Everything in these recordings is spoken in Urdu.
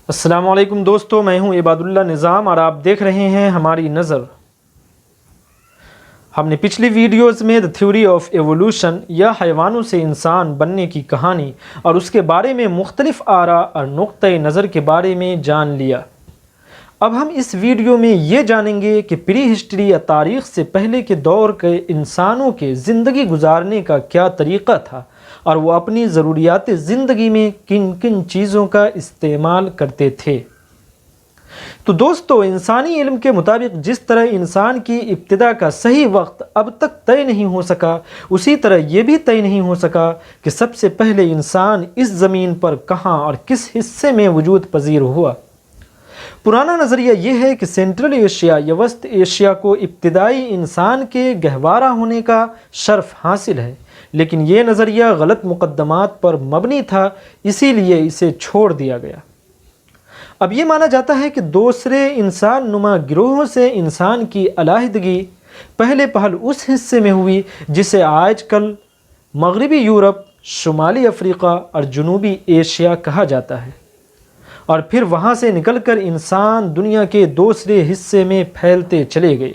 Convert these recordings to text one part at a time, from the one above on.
السلام علیکم دوستو، میں ہوں عباد اللہ نظام اور آپ دیکھ رہے ہیں ہماری نظر۔ ہم نے پچھلی ویڈیوز میں دی تھیوری آف ایوولوشن یا حیوانوں سے انسان بننے کی کہانی اور اس کے بارے میں مختلف آراء اور نقطۂ نظر کے بارے میں جان لیا۔ اب ہم اس ویڈیو میں یہ جانیں گے کہ پری ہسٹری یا تاریخ سے پہلے کے دور کے انسانوں کے زندگی گزارنے کا کیا طریقہ تھا اور وہ اپنی ضروریات زندگی میں کن کن چیزوں کا استعمال کرتے تھے۔ تو دوستو، انسانی علم کے مطابق جس طرح انسان کی ابتدا کا صحیح وقت اب تک طے نہیں ہو سکا، اسی طرح یہ بھی طے نہیں ہو سکا کہ سب سے پہلے انسان اس زمین پر کہاں اور کس حصے میں وجود پذیر ہوا۔ پرانا نظریہ یہ ہے کہ سینٹرل ایشیا یا وسط ایشیا کو ابتدائی انسان کے گہوارہ ہونے کا شرف حاصل ہے، لیکن یہ نظریہ غلط مقدمات پر مبنی تھا، اسی لیے اسے چھوڑ دیا گیا۔ اب یہ مانا جاتا ہے کہ دوسرے انسان نما گروہوں سے انسان کی علیحدگی پہلے پہل اس حصے میں ہوئی جسے آج کل مغربی یورپ، شمالی افریقہ اور جنوبی ایشیا کہا جاتا ہے، اور پھر وہاں سے نکل کر انسان دنیا کے دوسرے حصے میں پھیلتے چلے گئے۔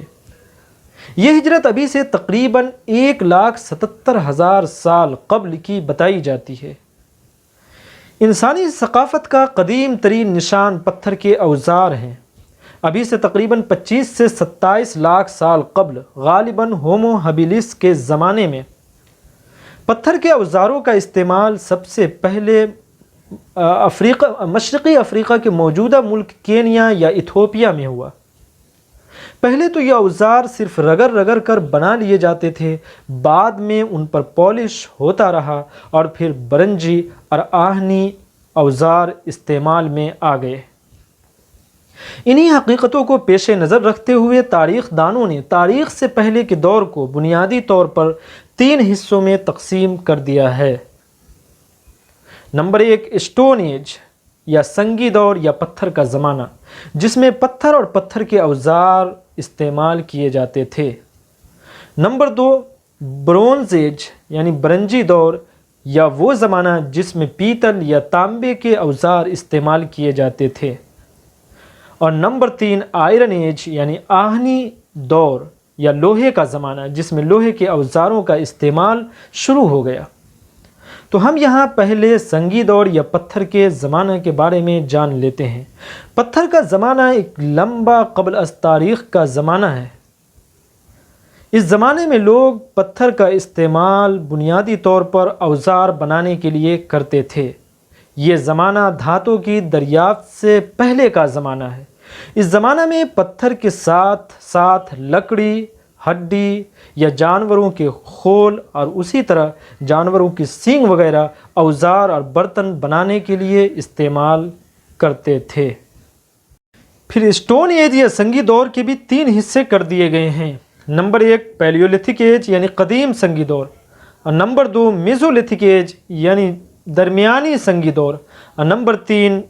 یہ ہجرت ابھی سے تقریباً 1,77,000 سال قبل کی بتائی جاتی ہے۔ انسانی ثقافت کا قدیم ترین نشان پتھر کے اوزار ہیں۔ ابھی سے تقریباً 25 سے 27 لاکھ سال قبل، غالباً ہومو ہیبیلس کے زمانے میں، پتھر کے اوزاروں کا استعمال سب سے پہلے مشرقی افریقہ کے موجودہ ملک کینیا یا ایتھوپیا میں ہوا۔ پہلے تو یہ اوزار صرف رگڑ رگڑ کر بنا لیے جاتے تھے، بعد میں ان پر پالش ہوتا رہا اور پھر برنجی اور آہنی اوزار استعمال میں آ گئے۔ انہی حقیقتوں کو پیش نظر رکھتے ہوئے تاریخ دانوں نے تاریخ سے پہلے کے دور کو بنیادی طور پر 3 حصوں میں تقسیم کر دیا ہے۔ نمبر 1، اسٹون ایج یا سنگی دور یا پتھر کا زمانہ، جس میں پتھر اور پتھر کے اوزار استعمال کیے جاتے تھے۔ نمبر 2، برونز ایج یعنی برنجی دور یا وہ زمانہ جس میں پیتل یا تانبے کے اوزار استعمال کیے جاتے تھے۔ اور نمبر 3، آئرن ایج یعنی آہنی دور یا لوہے کا زمانہ، جس میں لوہے کے اوزاروں کا استعمال شروع ہو گیا۔ تو ہم یہاں پہلے سنگی دور یا پتھر کے زمانہ کے بارے میں جان لیتے ہیں۔ پتھر کا زمانہ ایک لمبا قبل از تاریخ کا زمانہ ہے۔ اس زمانے میں لوگ پتھر کا استعمال بنیادی طور پر اوزار بنانے کے لیے کرتے تھے۔ یہ زمانہ دھاتوں کی دریافت سے پہلے کا زمانہ ہے۔ اس زمانہ میں پتھر کے ساتھ ساتھ لکڑی، ہڈی یا جانوروں کے خول اور اسی طرح جانوروں کی سینگ وغیرہ اوزار اور برتن بنانے کے لیے استعمال کرتے تھے۔ پھر اسٹون ایج یا سنگی دور کے بھی 3 حصے کر دیے گئے ہیں۔ نمبر 1، پیلیولتھک ایج یعنی قدیم سنگی دور، اور نمبر 2، میزولتھک ایج یعنی درمیانی سنگی دور، اور نمبر 3،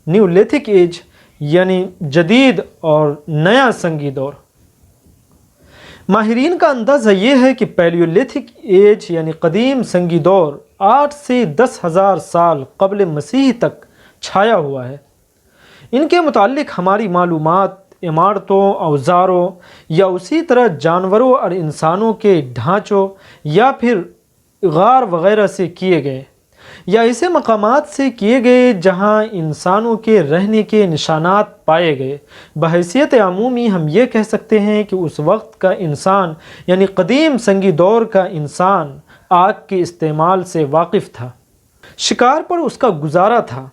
نیولتھک ایج یعنی جدید اور نیا سنگی دور۔ ماہرین کا اندازہ یہ ہے کہ پیلیولتھک ایج یعنی قدیم سنگی دور 8 سے 10,000 سال قبل مسیح تک چھایا ہوا ہے۔ ان کے متعلق ہماری معلومات عمارتوں، اوزاروں یا اسی طرح جانوروں اور انسانوں کے ڈھانچوں یا پھر غار وغیرہ سے کیے گئے، یا ایسے مقامات سے کیے گئے جہاں انسانوں کے رہنے کے نشانات پائے گئے۔ بحیثیت عمومی ہم یہ کہہ سکتے ہیں کہ اس وقت کا انسان یعنی قدیم سنگی دور کا انسان آگ کے استعمال سے واقف تھا، شکار پر اس کا گزارا تھا،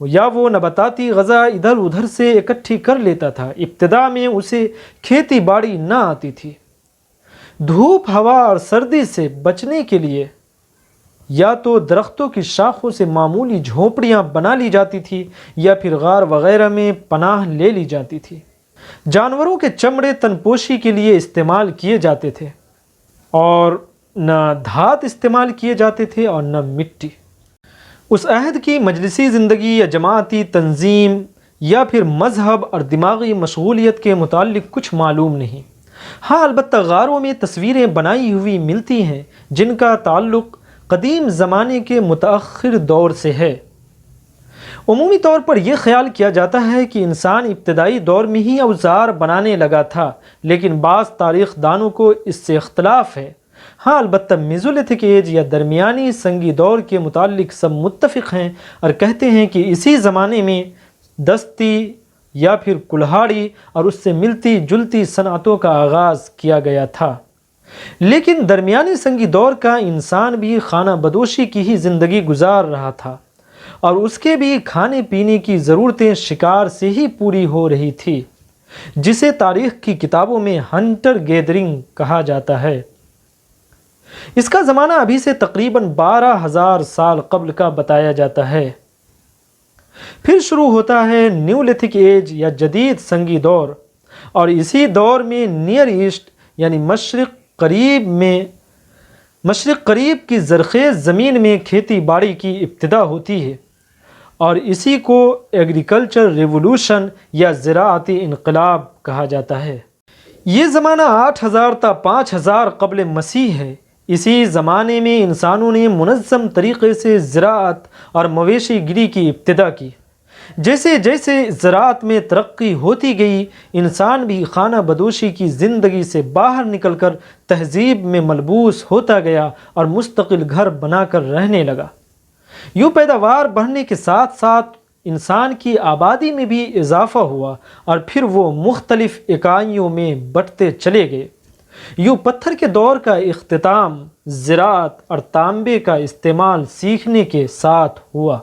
یا وہ نباتاتی غذا ادھر ادھر سے اکٹھی کر لیتا تھا۔ ابتدا میں اسے کھیتی باڑی نہ آتی تھی۔ دھوپ، ہوا اور سردی سے بچنے کے لیے یا تو درختوں کی شاخوں سے معمولی جھونپڑیاں بنا لی جاتی تھی یا پھر غار وغیرہ میں پناہ لے لی جاتی تھی۔ جانوروں کے چمڑے تن پوشی کے لیے استعمال کیے جاتے تھے، اور نہ دھات استعمال کیے جاتے تھے اور نہ مٹی۔ اس عہد کی مجلسی زندگی یا جماعتی تنظیم یا پھر مذہب اور دماغی مشغولیت کے متعلق کچھ معلوم نہیں۔ ہاں، البتہ غاروں میں تصویریں بنائی ہوئی ملتی ہیں جن کا تعلق قدیم زمانے کے متأخر دور سے ہے۔ عمومی طور پر یہ خیال کیا جاتا ہے کہ انسان ابتدائی دور میں ہی اوزار بنانے لگا تھا، لیکن بعض تاریخ دانوں کو اس سے اختلاف ہے۔ ہاں البتہ میزولتھک ایج یا درمیانی سنگی دور کے متعلق سب متفق ہیں اور کہتے ہیں کہ اسی زمانے میں دستی یا پھر کلہاڑی اور اس سے ملتی جلتی صنعتوں کا آغاز کیا گیا تھا۔ لیکن درمیانی سنگی دور کا انسان بھی خانہ بدوشی کی ہی زندگی گزار رہا تھا، اور اس کے بھی کھانے پینے کی ضرورتیں شکار سے ہی پوری ہو رہی تھی، جسے تاریخ کی کتابوں میں ہنٹر گیدرنگ کہا جاتا ہے۔ اس کا زمانہ ابھی سے تقریباً 12,000 سال قبل کا بتایا جاتا ہے۔ پھر شروع ہوتا ہے نیولتھک ایج یا جدید سنگی دور، اور اسی دور میں نیئر ایسٹ یعنی مشرق قریب کی زرخیز زمین میں کھیتی باڑی کی ابتدا ہوتی ہے، اور اسی کو ایگریکلچر ریولوشن یا زراعتی انقلاب کہا جاتا ہے۔ یہ زمانہ 8,000 تا 5,000 قبل مسیح ہے۔ اسی زمانے میں انسانوں نے منظم طریقے سے زراعت اور مویشی گیری کی ابتدا کی۔ جیسے جیسے زراعت میں ترقی ہوتی گئی، انسان بھی خانہ بدوشی کی زندگی سے باہر نکل کر تہذیب میں ملبوس ہوتا گیا اور مستقل گھر بنا کر رہنے لگا۔ یوں پیداوار بڑھنے کے ساتھ ساتھ انسان کی آبادی میں بھی اضافہ ہوا، اور پھر وہ مختلف اکائیوں میں بٹتے چلے گئے۔ یوں پتھر کے دور کا اختتام زراعت اور تانبے کا استعمال سیکھنے کے ساتھ ہوا۔